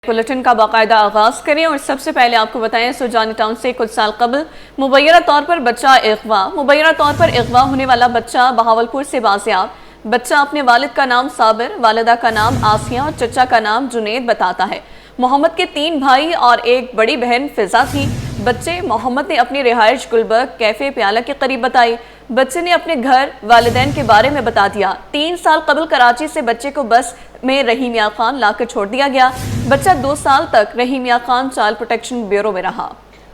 Bulletin का बाकायदा आगाज करें और सबसे पहले आपको बताएं सुजानी टाउन से कुछ साल कबल मुबैना तौर पर अगवा होने वाला बच्चा बहावलपुर से बाजियाब। बच्चा अपने वालिद का नाम साबिर, वालिदा का नाम आसिया और चचा का नाम जुनेद बताता है। मोहम्मद के 3 भाई और एक बड़ी बहन फिजा थी। बच्चे मोहम्मद ने अपनी रिहाइश गुलबर्ग कैफे प्याला के करीब बताई। बच्चे ने अपने घर वालिदैन के बारे में बता दिया। 3 साल कबल कराची से बच्चे को बस में रहीम यार खान लाकर छोड़ दिया गया। बच्चा 2 साल तक रहीम यार खान चाइल्ड प्रोटेक्शन ब्यूरो में रहा।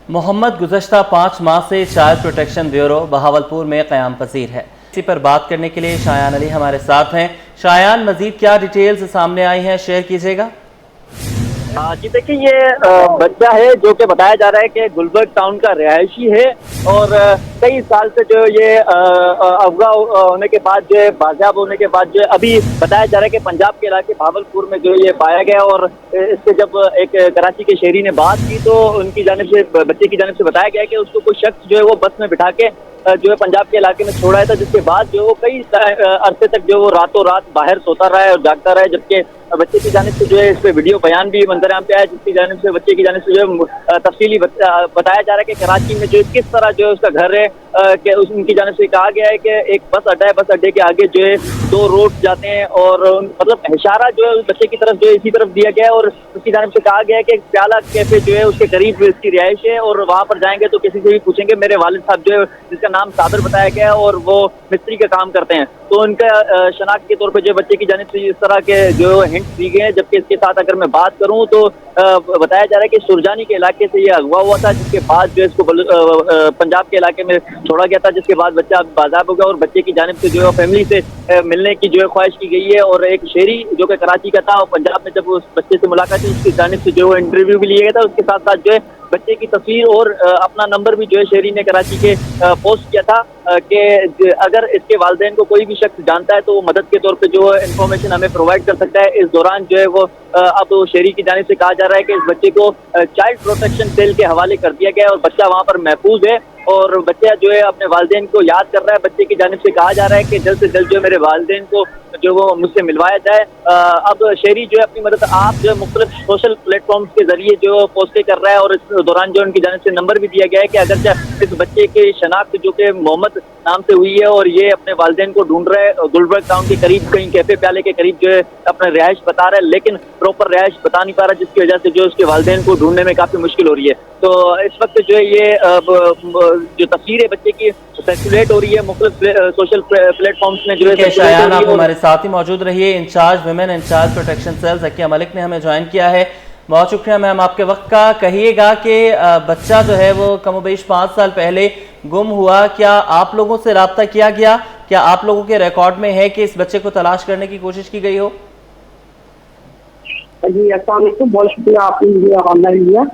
मोहम्मद गुज़श्ता 5 माह से चाइल्ड प्रोटेक्शन ब्यूरो बहावलपुर में क़याम पजीर है। इसी पर बात करने के लिए शायान अली हमारे साथ हैं। शायान, मजीद क्या डिटेल्स सामने आई हैं, शेयर कीजिएगा। जी देखिए, ये बच्चा है जो कि बताया जा रहा है कि गुलबर्ग टाउन का रिहायशी है और कई साल से जो ये अगवा होने के बाद जो है बाजियाब होने के बाद जो है अभी बताया जा रहा है कि पंजाब के इलाके भावलपुर में जो ये पाया गया। और इससे जब एक कराची के शहरी ने बात की तो उनकी जानिब से, बच्चे की जानिब से बताया गया कि उसको कोई शख्स जो है वो बस में बिठा के जो है पंजाब के इलाके में छोड़ा था, जिसके बाद जो वो कई अरसे तक जो वो रातों रात बाहर सोता रहा है और जागता रहा है। जबकि बच्चे की जानिब से जो है इस पे वीडियो बयान भी मंजर-ए-आम पे आया, जिसकी जानिब से बच्चे की जानिब से जो है तफसीली बताया जा रहा है कि कराची में जो किस तरह जो है उसका घर है, कि उनकी जानिब से कहा गया है कि एक बस अड्डा है, बस अड्डे के आगे जो है 2 रोड जाते हैं और मतलब इशारा जो है बच्चे की तरफ जो है इसी तरफ दिया गया है। और उसकी जानिब से कहा गया है कि प्याला कैफे जो है उसके करीब इसकी रिहाइश है और वहाँ पर जाएंगे तो किसी से भी पूछेंगे। मेरे वालिद साहब जो है, जिसका नाम साबिर बताया गया है और वो मिस्त्री का काम करते हैं, तो उनका शनाख्त के तौर पर जो बच्चे की जानिब से इस तरह के जो हिंट्स दी गए हैं। जबकि इसके साथ अगर मैं बात करूं तो बताया जा रहा है कि सुरजानी के इलाके से ये अगवा हुआ था, जिसके बाद जो इसको पंजाब के इलाके में छोड़ा गया था, जिसके बाद बच्चा बाज़ाब हो गया। और बच्चे की जानिब से जो है फैमिली से मिलने की जो है ख्वाहिश की गई है। और एक शहरी जो कि कराची का था और पंजाब में जब उस बच्चे से मुलाकात हुई, उसकी जानिब से जो है इंटरव्यू भी लिया गया था। उसके साथ साथ जो है बच्चे की तस्वीर और अपना नंबर भी जो है शहरी ने कराची के पोस्ट किया था कि अगर इसके वालिदैन को कोई भी शख्स जानता है तो वो मदद के तौर पे जो है इंफॉर्मेशन हमें प्रोवाइड कर सकता है। इस दौरान जो है वो अब शहरी की जानिब से कहा जा रहा है कि इस बच्चे को चाइल्ड प्रोटेक्शन सेल के हवाले कर दिया गया है और बच्चा वहाँ पर महफूज है और बच्चा जो है अपने वालिदैन को याद कर रहा है। बच्चे की जानिब से कहा जा रहा है कि जल्द से जल्द जो मेरे वालिदैन को जो वो मुझसे मिलवाया जाए। अब शहरी जो है अपनी मदद आप जो है मुख्तलिफ सोशल प्लेटफॉर्म्स के जरिए जो पोस्टें कर रहा है और इस दौरान जो उनकी जानिब से नंबर भी दिया गया है कि अगर इस बच्चे की शनाख्त जो कि मोहम्मद नाम से हुई है और ये अपने वालिदैन को ढूंढ रहा है गुलबर्ग टाउन के करीब कहीं कैफे प्याले के करीब जो है अपना रिहाइश बता रहा है, लेकिन प्रॉपर रिहाइश बता नहीं पा रहा, जिसकी वजह से जो उसके वालिदैन को ढूंढने में काफी मुश्किल हो रही है। तो इस वक्त जो है ये जो तस्वीर है बच्चे की सर्कुलेट हो रही है मुख्तलिफ सोशल प्लेटफॉर्म्स में जो है। शायान, आप हमारे साथ ही मौजूद रहिए। Incharge women and child protection cell Zakia Malik ने हमें ज्वाइन किया है। बहुत शुक्रिया मैम आपके वक्त का। कहिएगा कि बच्चा जो है वो कमोबेश 5 साल पहले गुम हुआ, क्या आप लोगों से रब्ता किया गया? क्या आप लोगों के रिकॉर्ड में है कि इस बच्चे को तलाश करने की कोशिश की गई हो? जी अस्सलाम वालेकुम, बहुत शुक्रिया आपने मुझे ऑनलाइन लिया।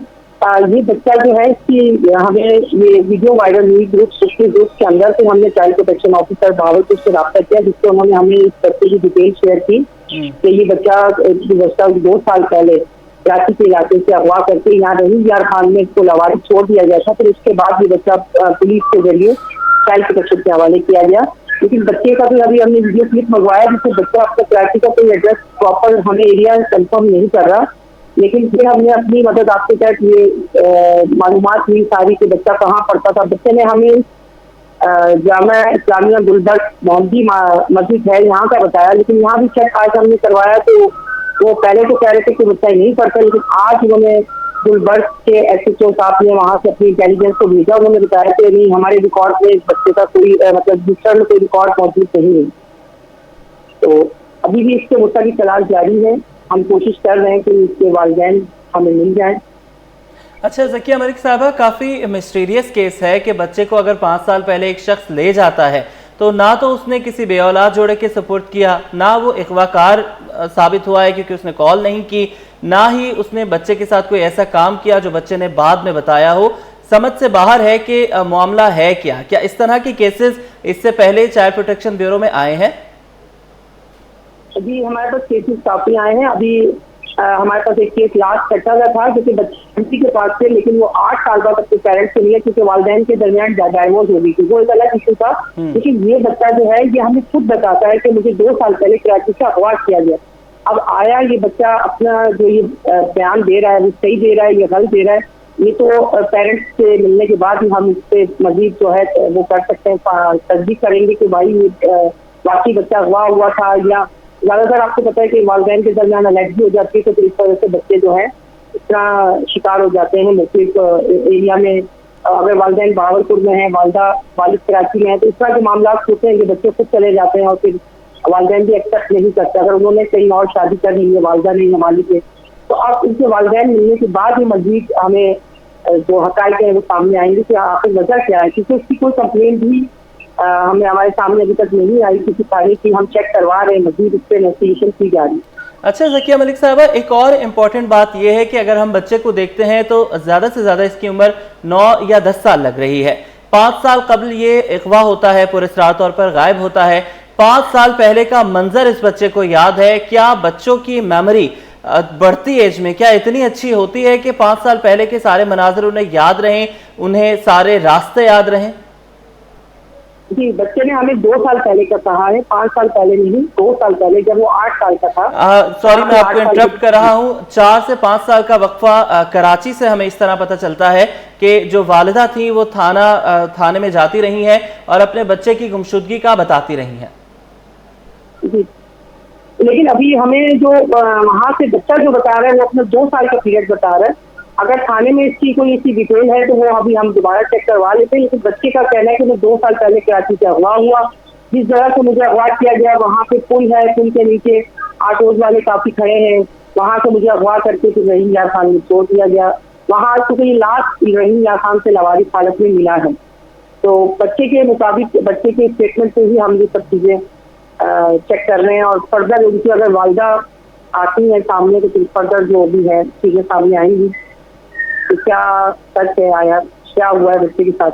ये बच्चा जो है इसकी हमें ये वीडियो वायरल हुई सोशल ग्रुप के अंदर से हमने चाइल्ड प्रोटेक्शन ऑफिसर भावलपुर से रब्ता किया, जिससे उन्होंने हमें इस बच्चे की डिटेल शेयर की कि ये बच्चा 2 साल पहले कराची के इलाके से अगवा करके यहाँ रहीम यार खान में इसको लवारिस छोड़ दिया गया था। फिर उसके बाद ये बच्चा पुलिस के जरिए चाइल्ड प्रोटेक्शन के हवाले किया गया। लेकिन बच्चे का भी अभी हमने वीडियो क्लिप मंगवाया, जिससे बच्चा अब तक कराची का कोई एड्रेस प्रॉपर हमें एरिया कंफर्म नहीं कर रहा। लेकिन फिर हमने अपनी मदद आपके तहत ये मालूमात हुई सारी कि बच्चा कहाँ पढ़ता था। बच्चे ने हमें जामा इस्लामिया गुलबर्ग मोहम्मदी मस्जिद है यहाँ का बताया, लेकिन यहाँ भी चेक आज हमने करवाया तो वो पहले तो कह रहे थे कि बच्चा नहीं पढ़ता, लेकिन आज उन्होंने गुलबर्ग के SHO साहब ने वहाँ से अपनी इंटेलिजेंस को भेजा। उन्होंने बताया कि नहीं, हमारे रिकॉर्ड में इस बच्चे का कोई मतलब दूसरा में कोई रिकॉर्ड मौजूद नहीं है। तो अभी भी इसके मुताबिक तलाश जारी है। हम कोशिश कर रहे हैं कि इसके वालिदैन हमें मिल जाए। अच्छा ज़किया मलिक साहबा, काफ़ी मिस्टीरियस केस है कि बच्चे को अगर 5 साल पहले एक शख्स ले जाता है तो ना तो उसने किसी बेऔलाद जोड़े के सपोर्ट किया, ना वो अगवाकार साबित हुआ है क्योंकि उसने कॉल नहीं की, ना ही उसने बच्चे के साथ कोई ऐसा काम किया जो बच्चे ने बाद में बताया हो। समझ से बाहर है कि मामला है क्या? क्या इस तरह के केसेस इससे पहले चाइल्ड प्रोटेक्शन ब्यूरो में आए हैं? अभी हमारे पास केसेस काफी आए हैं। अभी हमारे पास एक केस लास्ट कटा हुआ था जो कि बच्ची के पास थे, लेकिन वो 8 साल बाद अपने पेरेंट्स से लिया क्योंकि वालिदैन के दरमियान डाइवोर्स हो गई थी। वो एक अलग इशू था। लेकिन ये बच्चा जो है ये हमें खुद बताता है कि मुझे 2 साल पहले कराची से अगवा किया गया। अब आया ये बच्चा अपना जो ये बयान दे रहा है वो सही दे रहा है या गलत दे रहा है, ये तो पेरेंट्स से मिलने के बाद ही हम इस पे मजीद जो है वो कर सकते हैं, तस्दीक करेंगे कि भाई वाकई बच्चा अगवा हुआ था। या ज़्यादातर आपको पता है कि वालिदैन के दरमियान अलर्जी हो जाती है, तो इस वजह से बच्चे जो है इतना शिकार हो जाते हैं मुख्तलिफ एरिया में। अगर वालिदैन बहावलपुर में है, वालिद कराची में है, तो इस तरह के मामला होते हैं कि बच्चे खुद चले जाते हैं और फिर वालिदैन भी एक्सेप्ट नहीं करते। अगर उन्होंने कहीं और शादी कर ली है, वालिदा नहीं मालिक है, तो अब उनके वालिदैन मिलने के बाद ही मजीद हमें जो हक़ाइक़ है वो सामने आएंगे कि आखिर वजह क्या है, क्योंकि उसकी कोई कंप्लेन भी हमें हमारे सामने अभी तक नहीं आई किसी तारीख की। हम चेक करवा रहे हैं, मजीद इस पर इन्वेस्टिगेशन की जा रही है। अच्छा ज़किया मलिक साहबा, एक और इम्पॉर्टेंट बात यह है कि अगर हम बच्चे को देखते हैं तो ज़्यादा से ज़्यादा इसकी उम्र 9 या 10 साल लग रही है। 5 साल कबल ये अगवा होता है, पुरस्रार तौर पर गायब होता है। 5 साल पहले का मंजर इस बच्चे को याद है। क्या बच्चों की मेमोरी बढ़ती एज में क्या इतनी अच्छी होती है कि 5 साल पहले के सारे मनाजिर उन्हें याद रहें, उन्हें सारे रास्ते याद रहें? जी, बच्चे ने हमें 2 साल पहले का कहा है, 5 साल पहले नहीं, 2 साल पहले जब वो 8 साल का था। सॉरी, मैं आपको इंटरप्ट कर रहा हूँ। 4 से 5 साल का वक्फा कराची से हमें इस तरह पता चलता है कि जो वालिदा थी वो थाने में जाती रही हैं और अपने बच्चे की गुमशुदगी का बताती रही हैं। जी, लेकिन अभी हमें जो वहाँ से बच्चा जो बता रहा है वो अपना 2 साल का पीरियड बता रहा है। अगर थाने में इसकी कोई ऐसी डिटेल है तो वो अभी हम दोबारा चेक करवा लेते हैं, लेकिन बच्चे का कहना है कि मैं 2 साल पहले कराची से अगवा हुआ, जिस जगह से मुझे अगवा किया गया वहाँ पे पुल है, पुल के नीचे ऑटोज वाले काफी खड़े हैं, वहाँ से मुझे अगवा करके फिर रहीम यार खान में छोड़ दिया गया। वहाँ चूंकि ये लाश रहीम यार खान से लवारिस हालत में मिला है, तो बच्चे के मुताबिक बच्चे के स्टेटमेंट से ही हम ये सब चीजें चेक कर रहे हैं और फर्दर उनकी अगर वालिदा आती है सामने तो फिर फर्दर जो भी है चीजें सामने आएंगी कि क्या सच है, आया क्या हुआ है बच्चे के साथ।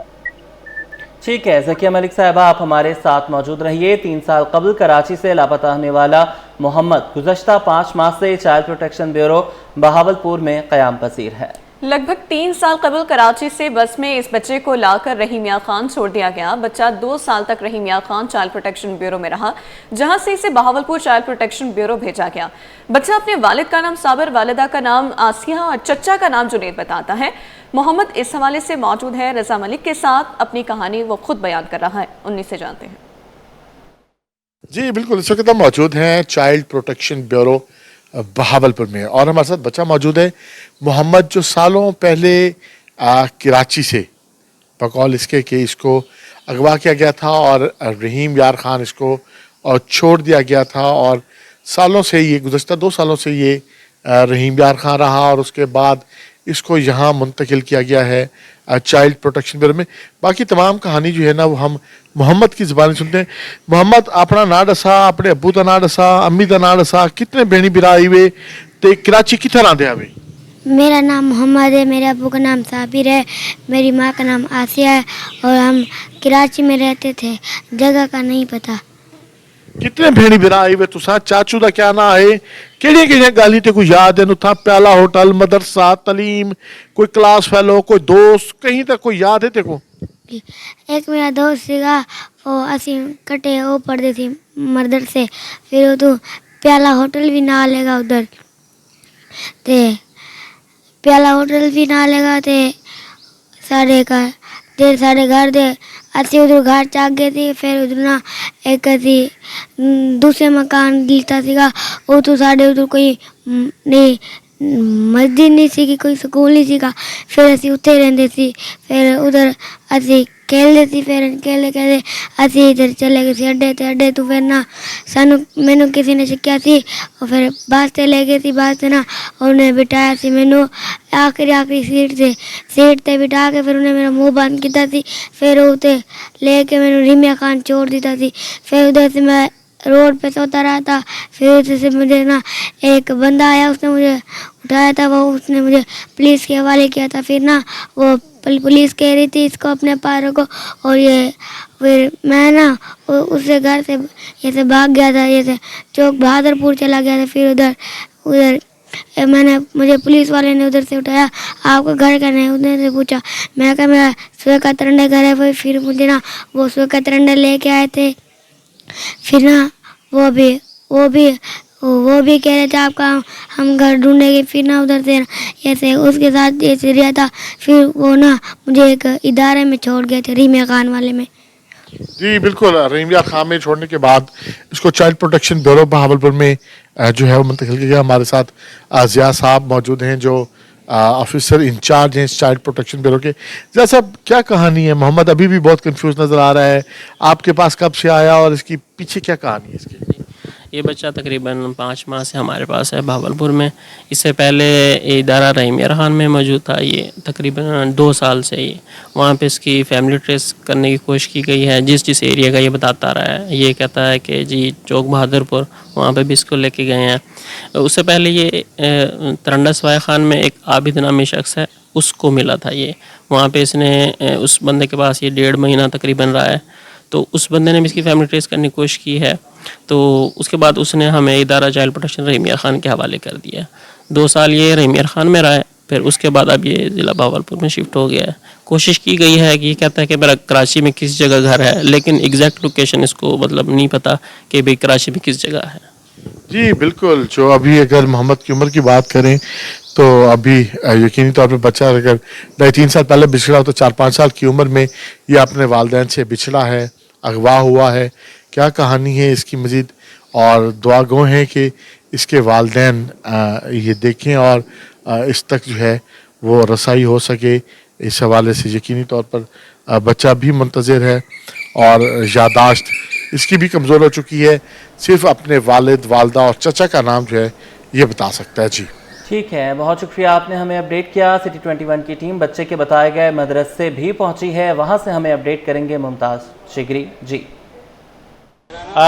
ठीक है ज़किया मलिक साहबा, आप हमारे साथ मौजूद रहिए। 3 साल कबल कराची से लापता होने वाला मोहम्मद गुज़श्ता 5 माह से चाइल्ड प्रोटेक्शन ब्यूरो बहावलपुर में क़याम पसीर है। लगभग 3 साल कबल कराची से बस में इस बच्चे को लाकर रहीम यार खान छोड़ दिया गया। बच्चा 2 साल तक रहीम यार खान चाइल्ड प्रोटेक्शन ब्यूरो में रहा, जहां से इसे बहावलपुर चाइल्ड प्रोटेक्शन ब्यूरो भेजा गया। बच्चा अपने वालिद का नाम साबिर, वालिदा का नाम आसिया और चचा का नाम जुनेद बताता है। मोहम्मद इस हवाले से मौजूद है रजा मलिक के साथ, अपनी कहानी वो खुद बयान कर रहा है, उन्हीं से जानते हैं। जी बिल्कुल, इस वक्त हम मौजूद हैं चाइल्ड प्रोटेक्शन ब्यूरो बहावलपुर में और हमारे साथ बच्चा मौजूद है मोहम्मद, जो सालों पहले कराची से बकौल इसके कि इसको अगवा किया गया था और रहीम यार खान इसको और छोड़ दिया गया था और सालों से ये गुज़श्ता 2 सालों से ये रहीम यार खान रहा और उसके बाद इसको यहाँ मुंतकिल किया गया है चाइल्ड प्रोटेक्शन ब्यूरो में। बाकी तमाम कहानी जो है ना वो हम मोहम्मद की ज़बान सुनते हैं। मोहम्मद, अपना ना दसा, अपने अबू का ना दसा, अम्मी का ना दसा, कितने बहनी बिरा आई वे ते कराची कितना आंदे आवे? मेरा नाम मोहम्मद है, मेरे अबू का नाम साबिर है, मेरी माँ का नाम आसिया है और हम कराची में रहते थे, जगह का नहीं पता। कितने भेणी बिरा आई वे तुसा? चाचू का क्या ना है? केड़ियां केड़ियां गाली ते कोई याद है नुथा? प्याला होटल, मदरसा, तलीम, कोई क्लास फेलो, कोई दोस्त, कहीं तक कोई याद है तेको? एक मेरा दोस्त सीगा, वो असी कटे वो पढ़ते थे मदरसे, फिर वो तो प्याला होटल भी ना लेगा उधर, ते प्याला होटल भी ना लेगा ते साढ़े घर दे असी उधर घर चाक गए थे। फिर उधर ना एक असी दूसरे मकान लीता सीगा, वो तो साढ़े उधर कोई नहीं मस्जिद नहीं सी, कोई स्कूल नहीं सीगा, फिर असी उत्थे रहंदे सी। फिर उधर असी खेलते सी, फिर खेले असी इधर चले गए सी अड्डे तो फिर ना सानू मैनू किसी ने सिक्या सी और फिर बस से ले गए सी। बस से ना उन्हें बिठाया सी मैनू आखिरी सीट ते बिठा के फिर उन्हें मेरा मुंह बंद किया सी। फिर उते लेके मैनू रिमिया खान छोड़ दिया सी। फिर उधर से मैं रोड पे सोता रहा था। फिर उधर से मुझे ना एक बंदा आया, उसने मुझे उठाया था, वो उसने मुझे पुलिस के हवाले किया था। फिर ना वो पुलिस कह रही थी इसको अपने पास रखो, और ये फिर मैं ना उससे घर से ऐसे भाग गया था, ऐसे चौक बहादुरपुर चला गया था। फिर उधर मुझे पुलिस वाले ने उधर से उठाया, आपका घर का नहीं, उधर से पूछा, मैं कहा मेरा स्वेका तरंडे घर है। फिर मुझे ना वो स्वेका तरंडे लेके आए थे। फिर ना वो भी वो भी कह रहे थे आपका हम घर ढूंढेंगे, फिर ना उधर से ऐसे उसके साथ ऐसे रिया था, फिर वो ना मुझे एक इदारे में छोड़ गए थे, रीमिया खान वाले में। जी बिल्कुल, रहीमिया खान में छोड़ने के बाद इसको चाइल्ड प्रोटेक्शन ब्यूरो बहावलपुर में जो है वो मुंतकिल किया गया। हमारे साथ ज़िया साहब मौजूद हैं जो ऑफिसर इंचार्ज हैं इस चाइल्ड प्रोटेक्शन ब्यूरो के। ज़िया साहब, क्या कहानी है? मोहम्मद अभी भी बहुत कंफ्यूज नज़र आ रहा है, आपके पास कब से आया और इसकी पीछे क्या कहानी है इसकी? ये बच्चा तकरीबन 5 माह से हमारे पास है भावलपुर में। इससे पहले ये इदारा रहीमिया खान में मौजूद था। ये तकरीबन 2 साल से ये वहाँ पे इसकी फैमिली ट्रेस करने की कोशिश की गई है। जिस एरिया का ये बताता रहा है, ये कहता है कि जी चौक बहादुरपुर, वहाँ पे भी इसको लेके गए हैं। उससे पहले ये तरंडा सवाई खान में एक आबिद नामी शख्स है, उसको मिला था ये। वहाँ पे इसने उस बंदे के पास ये 1.5 महीना तकरीबन रहा है। तो उस बंदे ने भी इसकी फैमिली ट्रेस करने की कोशिश की है। तो उसके बाद उसने हमें इदारा चाइल्ड प्रोटेक्शन रहीमिया खान के हवाले कर दिया। 2 साल ये रहीमिया खान में रहा है, फिर उसके बाद अब ये ज़िला बहावलपुर में शिफ्ट हो गया है। कोशिश की गई है कि ये कहता है कि मेरा कराची में किस जगह घर है, लेकिन एग्जैक्ट लोकेशन इसको मतलब नहीं पता कि भाई कराची में किस जगह है। जी बिल्कुल, जो अभी अगर मोहम्मद की उम्र की बात करें तो अभी यकीनी तौर पे बच्चा अगर 2.5-3 साल पहले बिछड़ा हो तो 4-5 साल की उम्र में ये अपने वालिदैन से बिछड़ा है, अगवा हुआ है। क्या कहानी है इसकी मज़ीद, और दुआ गो हैं कि इसके वालिदैन ये देखें और इस तक जो है वो रसाई हो सके। इस हवाले से यकीनी तौर पर बच्चा भी मुंतज़िर है और यादाश्त इसकी भी कमज़ोर हो चुकी है। सिर्फ अपने वालिद, वालदा और चचा का नाम जो है ये बता सकता है। जी ठीक है, बहुत शुक्रिया, आपने हमें अपडेट किया। सिटी 21 की टीम बच्चे के बताए गए मदरसे भी पहुंची है, वहां से हमें अपडेट करेंगे मुमताज़ शिगरी। जी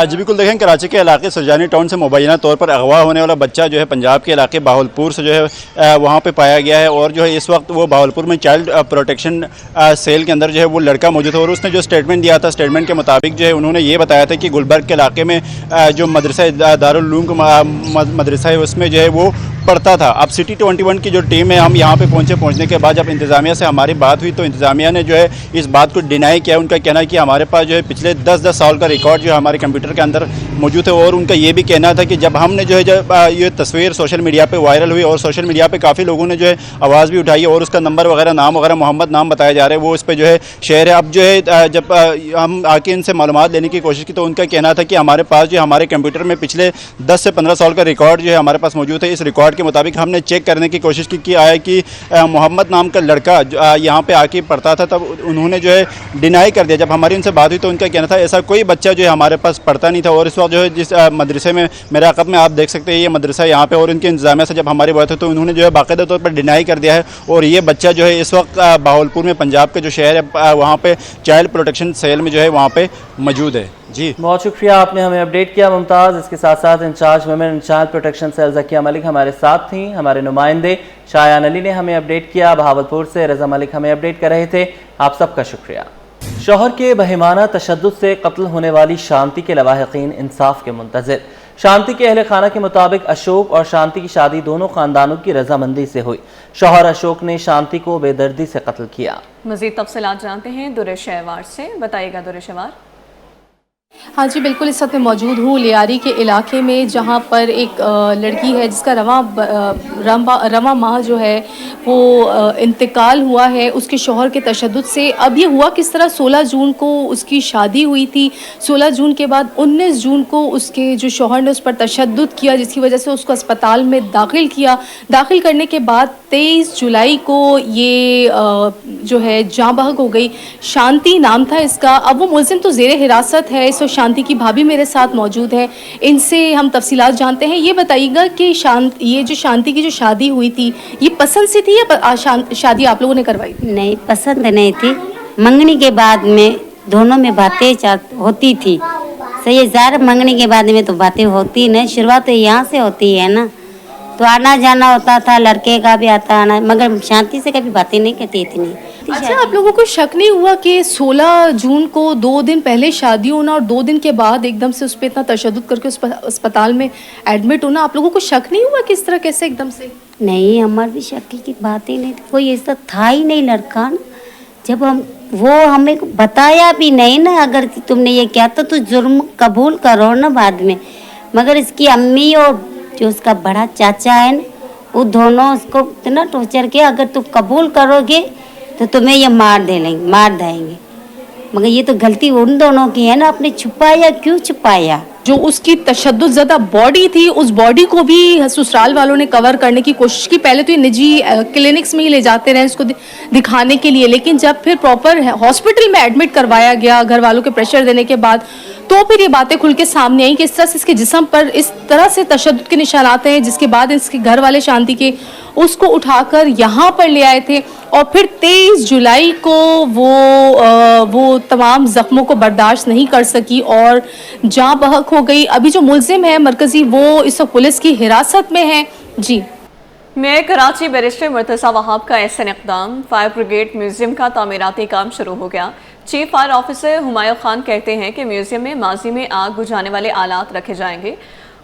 जी बिल्कुल, देखें कराची के इलाके सुरजानी टाउन से मुबैना तौर पर अगवा होने वाला बच्चा जो है पंजाब के इलाके बहावलपुर से जो है वहाँ पे पाया गया है। और जो है इस वक्त वो बहावलपुर में चाइल्ड प्रोटेक्शन सेल के अंदर जो है वो लड़का मौजूद है। और उसने जो स्टेटमेंट दिया था, स्टेटमेंट के मुताबिक जो है उन्होंने ये बताया था कि गुलबर्ग के इलाके में जो मदरसा दारुल उलूम मदरसा है उसमें जो है वो पढ़ता था। अब सिटी 21 की जो टीम है, हम यहाँ पे पहुँचने के बाद जब इंतज़ामिया से हमारी बात हुई तो इंतज़ामिया ने जो है इस बात को डिनाई किया। उनका कहना है कि हमारे पास जो है पिछले 10-10 साल का रिकॉर्ड जो है हमारे कंप्यूटर के अंदर मौजूद है। और उनका ये भी कहना था कि जब हमने जो है जब ये तस्वीर सोशल मीडिया पे वायरल हुई और सोशल मीडिया पे काफ़ी लोगों ने जो है आवाज़ भी उठाई और उसका नंबर वगैरह नाम वगैरह मोहम्मद नाम बताया जा रहा है, वो उस पर जो है शेयर है। अब जो है जब हम आके इनसे मालूमात लेने की कोशिश की तो उनका कहना था कि हमारे पास जो हमारे कंप्यूटर में पिछले 10 से 15 साल का रिकॉर्ड जो है हमारे पास मौजूद है। इस रिकॉर्ड के मुताबिक हमने चेक करने की कोशिश की आया कि मोहम्मद नाम का लड़का यहाँ पे आके पढ़ता था, तब उन्होंने जो है डिनाई कर दिया। जब हमारी उनसे बात हुई तो उनका कहना था ऐसा कोई बच्चा जो है हमारे पास पढ़ता नहीं था। और इस वक्त जो है जिस मदरसे में मेरे अक़ब में आप देख सकते हैं ये मदरसा यहाँ पे, और इनके इंतजामिया से जब हमारी बात हुई तो उन्होंने जो है बाकायदा तौर पर डिनाई कर दिया है। और ये बच्चा जो है इस वक्त बहावलपुर में पंजाब के जो शहर है वहाँ पर चाइल्ड प्रोटेक्शन सेल में जो है वहाँ पर मौजूद है। जी बहुत शुक्रिया, आपने हमें अपडेट किया मुमताज़। इसके साथ साथ incharge women child protection cell Zakia Malik हमारे साथ थी। हमारे नुमाइंदे शायान अली ने हमें अपडेट किया, बहावलपुर से रज़ा मलिक हमें अपडेट कर रहे थे। आप सबका शुक्रिया। शौहर के बहिमाना तशद्दुद से कत्ल होने वाली शांति के लवाहिकीन इंसाफ के मुंतज़िर। शांति के अहले खाना के मुताबिक अशोक और शांति की शादी दोनों खानदानों की रजामंदी से हुई। शौहर अशोक ने शांति को बेदर्दी से कत्ल किया। मज़ीद तफसीलात जानते हैं दुरे शहवार से, बताइएगा दुरे शहवार। हाँ जी बिल्कुल, इस वक्त मैं मौजूद हूँ लियारी के इलाके में, जहाँ पर एक लड़की है जिसका रवा माह जो है वो इंतकाल हुआ है उसके शौहर के तशद्दुद से। अब ये हुआ किस तरह, 16 जून को उसकी शादी हुई थी। 16 जून के बाद 19 जून को उसके जो शौहर ने उस पर तशद्दुद किया, जिसकी वजह से उसको अस्पताल में दाखिल किया। दाखिल करने के बाद 23 जुलाई को ये जो है जाँ बहक हो गई। शांति नाम था इसका। अब वो मुलजिम तो ज़ेरे हिरासत है। इस शांति की भाभी मेरे साथ मौजूद है, इनसे हम तफसीलात जानते हैं। ये बताइएगा कि ये जो शांति की जो शादी हुई थी ये पसंद से थी या शादी आप लोगों ने करवाई थी? नहीं, पसंद नहीं थी। मंगनी के बाद में दोनों में बातें होती थी। सही है, ज़ाहिर मंगनी के बाद में तो बातें होती नहीं, शुरुआत तो यहाँ से होती है ना, तो आना जाना होता था, लड़के का भी आता आना, मगर शांति से कभी बातें नहीं करती इतनी। अच्छा, आप लोगों को शक नहीं हुआ कि 16 जून को 2 दिन पहले शादी होना और 2 दिन के बाद एकदम से उस पर इतना तशद्दुद करके उस अस्पताल में एडमिट होना, आप लोगों को शक नहीं हुआ कि इस तरह कैसे एकदम से? नहीं, हमारे भी शक की बात ही नहीं थी, कोई ऐसा था ही नहीं लड़का ना। जब वो हमें बताया भी नहीं ना, अगर तुमने ये किया तो जुर्म कबूल करो ना बाद में। मगर इसकी अम्मी और जो उसका बड़ा चाचा है ना, वो दोनों उसको इतना टॉर्चर किया, अगर तुम कबूल करोगे तो तुम्हें ये मार देंगे। मगर ये तो गलती उन दोनों की है ना, आपने छुपाया क्यों छुपाया? जो उसकी तशद्दुद ज़दा बॉडी थी, उस बॉडी को भी ससुराल वालों ने कवर करने की कोशिश की। पहले तो ये निजी क्लिनिक्स में ही ले जाते रहे इसको दिखाने के लिए, लेकिन जब फिर प्रॉपर हॉस्पिटल में एडमिट करवाया गया घर वालों के प्रेशर देने के बाद, तो फिर ये बातें खुल के सामने आई कि इस तरह से इसके जिस्म पर इस तरह से तशद्दुद के निशानात हैं, जिसके बाद इसके घर वाले शांति के उसको उठाकर यहाँ पर ले आए थे और फिर 23 जुलाई को वो तमाम ज़ख्मों को बर्दाश्त नहीं कर सकी और जाँ बहक हो गई। अभी जो मुल्जिम है मरकज़ी, वो इस वक्त पुलिस की हिरासत में है। जी, मेयर कराची बैरिस्टर मुर्तज़ा वहाब का ऐसा इक़दाम, फायर ब्रिगेड म्यूजियम का तामीराती काम शुरू हो गया। Chief fire officer Humayun Khan कहते हैं कि म्यूजियम में माजी में आग बुझाने वाले आलात रखे जाएंगे।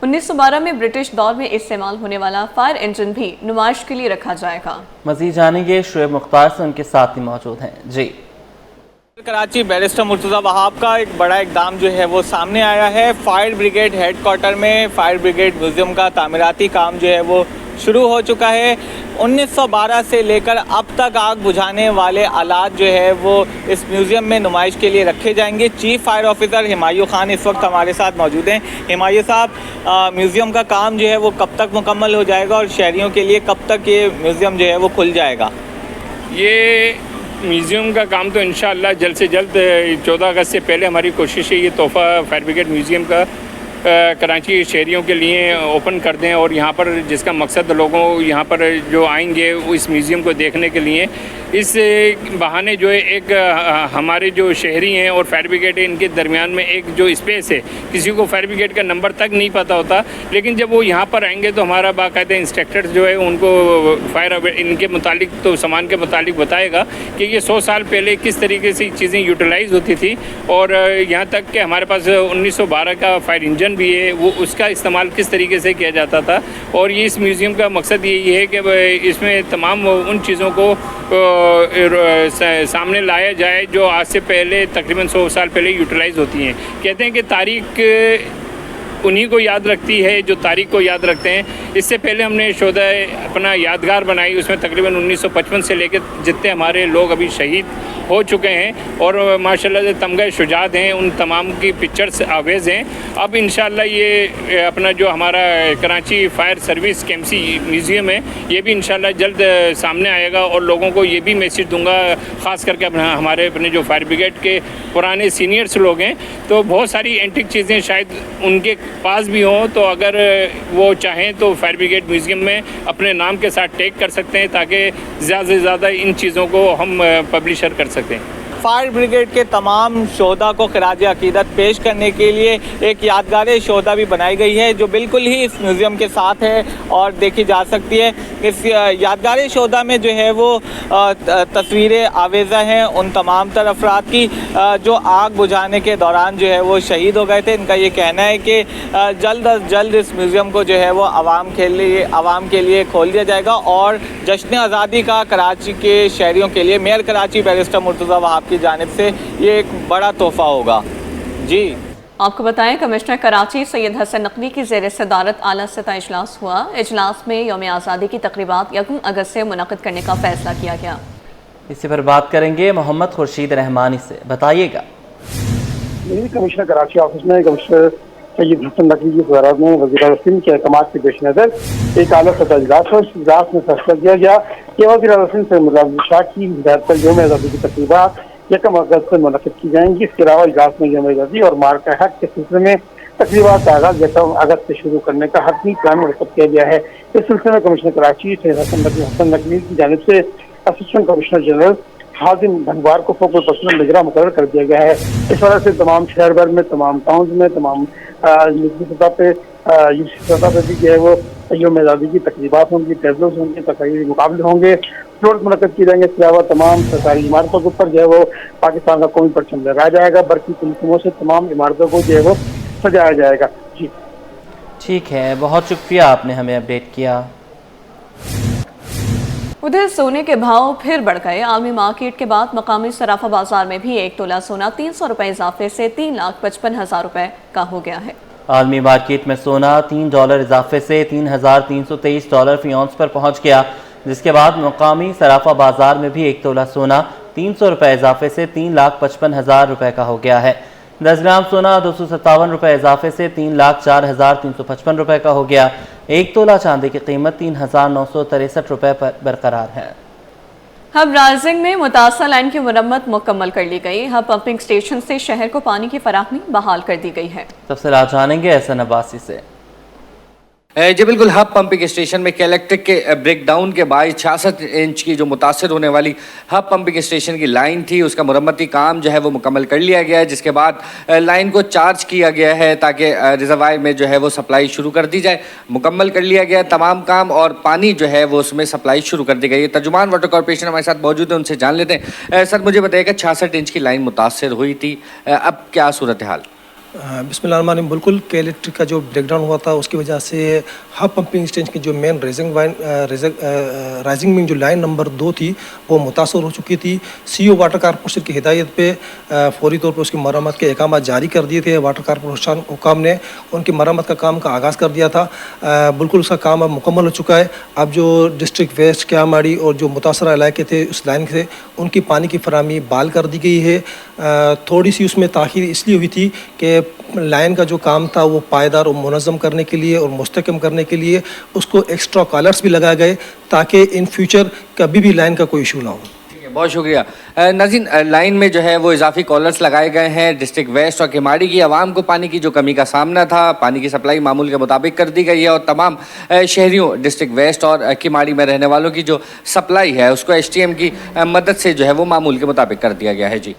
1912 में ब्रिटिश दौर में इस्तेमाल होने वाला फायर इंजन भी नुमाइश के लिए रखा जाएगा। मज़ीद जानेंगे शुएब मुख्तार से, उनके साथ ही मौजूद हैं। जी, कराची बैरिस्टर मुर्तज़ा वहाब का एक बड़ा इक़दाम जो है वो सामने आया है। फायर ब्रिगेड हेडक्वार्टर में फायर ब्रिगेड म्यूज़ियम का तामीराती काम जो है वो शुरू हो चुका है। 1912 से लेकर अब तक आग बुझाने वाले आलात जो है वो इस म्यूज़ियम में नुमाइश के लिए रखे जाएंगे। Chief fire officer Humayun Khan इस वक्त हमारे साथ मौजूद हैं। हुमायूं साहब, म्यूज़ियम का काम जो है वो कब तक मुकम्मल हो जाएगा और शहरियों के लिए कब तक ये म्यूज़ियम जो है वो खुल जाएगा? ये म्यूज़ियम का काम तो इंशाअल्लाह जल्द से जल्द 14 अगस्त से पहले हमारी कोशिश है ये तोहफ़ा फायर ब्रिगेड म्यूज़ियम का कराची शहरियों के लिए ओपन कर दें और यहाँ पर जिसका मकसद लोगों यहाँ पर जो आएंगे इस म्यूज़ियम को देखने के लिए, इस बहाने जो है एक हमारे जो शहरी हैं और फायर ब्रिगेड इनके दरमियान में एक जो स्पेस है, किसी को फायर ब्रिगेड का नंबर तक नहीं पता होता, लेकिन जब वो यहाँ पर आएंगे तो हमारा बाकायदा इंस्ट्रक्टर्स जो है उनको फायर इनके मुतालिक तो सामान के मुतालिक बताएगा कि ये 100 साल पहले किस तरीके से चीज़ें यूटिलाइज़ होती थी और यहाँ तक कि हमारे पास 1912 का फायर इंजन भी है, वो उसका इस्तेमाल किस तरीके से किया जाता था। और ये इस म्यूज़ियम का मकसद यही है कि इसमें तमाम उन चीज़ों को सामने लाया जाए जो आज से पहले तकरीबन 100 साल पहले यूटिलाइज़ होती हैं। कहते हैं कि तारीख उन्हीं को याद रखती है जो तारीख को याद रखते हैं। इससे पहले हमने शोधा अपना यादगार बनाई, उसमें तकरीबन 1955 से लेकर जितने हमारे लोग अभी शहीद हो चुके हैं और माशाल्लाह से तमगा शुजात हैं, उन तमाम की पिक्चर्स आवेज़ हैं। अब इंशाल्लाह ये अपना जो हमारा Karachi fire service KMC museum है, ये भी इंशाल्लाह जल्द सामने आएगा और लोगों को ये भी मैसेज दूंगा, ख़ास करके हमारे अपने जो फायर ब्रिगेड के पुराने सीनियर्स लोग हैं, तो बहुत सारी एंटिक चीज़ें शायद उनके पास भी हों, तो अगर वो चाहें तो फायर ब्रिगेड म्यूज़ियम में अपने नाम के साथ टैग कर सकते हैं ताकि ज़्यादा से ज़्यादा इन चीज़ों को हम पब्लिशर कर सकते हैं। फायर ब्रिगेड के तमाम शोधा को खिराज अकीदत पेश करने के लिए एक यादगार शोधा भी बनाई गई है जो बिल्कुल ही इस म्यूज़ियम के साथ है और देखी जा सकती है। इस यादगार शोधा में जो है वो तस्वीरें आवेज़ा हैं उन तमाम तर अफराद की जो आग बुझाने के दौरान जो है वो शहीद हो गए थे। इनका ये कहना है कि जल्द अज जल्द इस म्यूज़ियम को जो है वो आवाम के लिए खोल दिया जाएगा और जश्न आज़ादी का कराची के शहरियों के लिए मेयर कराची बैरिस्टर मुर्तज़ा वहाब की जानिब से ये एक बड़ा तोहफ़ा होगा। जी, आपको बताएं, कमिश्नर कराची सैयद हसन नकवी की ज़ेर सदारत आला सतह इजलास हुआ। इजलास में यौम आज़ादी की तकरीबात 1 अगस्त से मुनक़िद करने का फैसला किया गया। इसी पर बात करेंगे मोहम्मद खुर्शीद रहमानी से, बताइएगा। कमिश्नर कराची ऑफिस में कमिश्नर सैयद हसन नकवी की ज़रारत में वज़ीर-ए-आज़म के अहकाम के पेश नज़र एक आला सतह इजलास हुआ। इस इजलास में फैसला किया गया कि वज़ीर-ए-आज़म से मुराद शाह की हिदायत पर यौम आज़ादी की तकरीबात 1 अगस्त से मुनक़िद की जाएंगी। इसके अलावा इजलास में यौम आज़ादी और मार्का हक के सिलसिले में तकरीबात का आगाज़ 1 अगस्त से शुरू करने का हतमी प्लान मुरतब किया गया है। इस सिलसिले में कमिश्नर कराची सैयद हसन नकवी की जानिब से असिस्टेंट कमिश्नर जनरल हाजिम भंगवार को फोकल पर्सनल निगरान मुकर्रर कर दिया गया है। इस वजह से तमाम शहर भर में, तमाम टाउन में, तमाम निजी सतह पे, यूसी सतह पे भी जो है वो यौम आज़ादी की तकरीबात होंगी, टेबलोज होंगे, तकरीरी मुकाबले होंगे, फ्लोर मुनक़िद किए जाएंगे। इसके अलावा तमाम सरकारी इमारतों के ऊपर जो है वो पाकिस्तान का कौमी परचम लगाया जाएगा, बरकी तलखुमों से तमाम इमारतों को जो है वो सजाया जाएगा। जी ठीक है, बहुत शुक्रिया, आपने हमें अपडेट किया। उधर सोने के भाव फिर बढ़ गए। आलमी मार्केट के बाद मकामी सराफा बाजार में भी 1 तोला सोना 300 रुपये इजाफे से 3,55,000 रुपये का हो गया है। आलमी मार्केट में सोना $3 इजाफे से $3,323 फी औंस पर पहुंच गया, जिसके बाद मुकामी सराफा बाजार में भी 1 तोला सोना ₹300 इजाफे से ₹3,55,000 का हो गया है। 10 ग्राम सोना ₹257 इजाफे से ₹3,04,355 का हो गया। 1 तोला चांदी की कीमत ₹3,963 पर बरकरार है। हब राइजिंग में मुतासर लाइन की मरम्मत मुकम्मल कर ली गई। हब पंपिंग स्टेशन से शहर को पानी की फराहमी बहाल कर दी गई है। तफसीलात जानेंगे एहसन अब्बासी से। जी बिल्कुल, हब पंपिंग स्टेशन में इलेक्ट्रिक के ब्रेकडाउन के बाद 66 इंच की जो मुतासर होने वाली हब पंपिंग स्टेशन की लाइन थी, उसका मुरम्मती काम जो है वो मुकम्मल कर लिया गया है, जिसके बाद लाइन को चार्ज किया गया है ताकि रिजर्वायर में जो है वो सप्लाई शुरू कर दी जाए। मुकम्मल कर लिया गया तमाम काम और पानी जो है वो उसमें सप्लाई शुरू कर दी गई है। तर्जुमान वाटर कॉर्पोरेशन हमारे साथ मौजूद है, उनसे जान लेते हैं। सर मुझे बताइएगा, 66 इंच की लाइन मुतासर हुई थी, अब क्या सूरत हाल? बिस्मिल्लाहिर्रहमानिर्रहीम। बिल्कुल के इलेक्ट्रिक का जो ब्रेकडाउन हुआ था उसकी वजह से हब पंपिंग स्टेशन की जो मेन राइजिंग में जो लाइन नंबर 2 थी वो मुतासर हो चुकी थी। सीईओ वाटर कॉर्पोरेशन की हिदायत पे फौरी तौर पर उसकी मरम्मत के अहकाम जारी कर दिए थे। वाटर कॉर्पोरेशन हुकाम ने उनकी मरम्मत का काम का आगाज़ कर दिया था। बिल्कुल उसका काम अब मुकम्मल हो चुका है। अब जो डिस्ट्रिक्ट वेस्ट क्यामाड़ी और जो मुतासर इलाके थे उस लाइन से उनकी पानी की फराहमी बहाल कर दी गई है। थोड़ी सी उसमें ताख़ीर इसलिए हुई थी कि लाइन का जो काम था वो पायदार और मुनज़्ज़म करने के लिए और मुस्तकम करने के लिए उसको एक्स्ट्रा कॉलर्स भी लगाए गए ताकि इन फ्यूचर कभी भी लाइन का कोई इशू ना हो। बहुत शुक्रिया नाज़रीन। लाइन में जो है वो इजाफी कॉलर्स लगाए गए हैं। डिस्ट्रिक्ट वेस्ट और किमाड़ी की आवाम को पानी की जो कमी का सामना था, पानी की सप्लाई मामूल के मुताबिक कर दी गई है और तमाम शहरियों डिस्ट्रिक्ट वेस्ट और किमाड़ी में रहने वालों की जो सप्लाई है उसको STM की मदद से जो है वो मामूल के मुताबिक कर दिया गया है। जी।